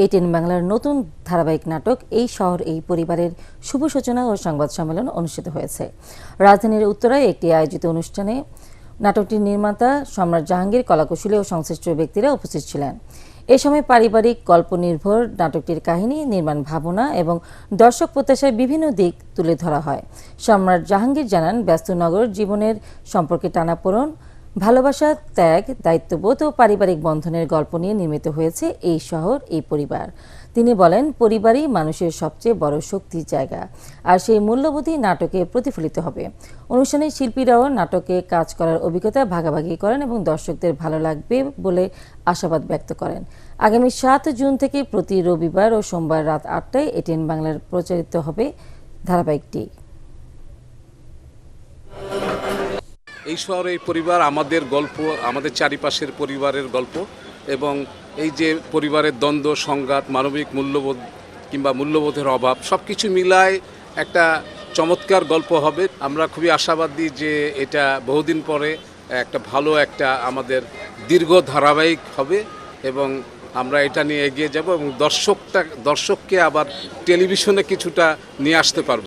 ATN বাংলার নতুন ধারাবাহিক নাটক এই শহর এই পরিবারের শুভ সূচনা ও সংবাদ সম্মেলন অনুষ্ঠিত হয়েছে। রাজধানীর উত্তরায় একটি আয়োজিত অনুষ্ঠানে নাটকটির নির্মাতা সম্রাট জাহাঙ্গীর, কলাকুশলী ও সংশ্লিষ্ট ব্যক্তিরা উপস্থিত ছিলেন। এ সময় পারিবারিক গল্প নির্ভর নাটকটির কাহিনী, নির্মাণ ভাবনা এবং দর্শক প্রত্যাশার বিভিন্ন দিক তুলে ধরা হয়। সম্রাট জাহাঙ্গীর জানান, ব্যস্ত নগর জীবনের সম্পর্কে টানাপোড়েন, ভালোবাসা, ত্যাগ, দায়িত্ববোধ ও পারিবারিক বন্ধনের গল্প নিয়ে নির্মিত হয়েছে এই শহর এই পরিবার। তিনি বলেন, পরিবারই মানুষের সবচেয়ে বড় শক্তির জায়গা, আর সেই মূল্যবোধই নাটকে প্রতিফলিত হবে। অনুষ্ঠানে শিল্পীরাও নাটকে কাজ করার অভিজ্ঞতা ভাগাভাগি করেন এবং দর্শকদের ভালো লাগবে বলে আশাবাদ ব্যক্ত করেন। আগামী ৭ জুন থেকে প্রতি রবিবার ও সোমবার রাত ৮টায় এটিএন বাংলার প্রচারিত হবে ধারাবাহিকটি। এই শহরে এই পরিবার আমাদের গল্প, আমাদের চারিপাশের পরিবারের গল্প, এবং এই যে পরিবারের দ্বন্দ্ব, সংঘাত, মানবিক মূল্যবোধ কিংবা মূল্যবোধের অভাব সব কিছু মিলায় একটা চমৎকার গল্প হবে। আমরা খুবই আশাবাদী যে এটা বহুদিন পরে একটা ভালো একটা আমাদের দীর্ঘ ধারাবাহিক হবে এবং আমরা এটা নিয়ে এগিয়ে যাব এবং দর্শককে আবার টেলিভিশনে কিছুটা নিয়ে আসতে পারব।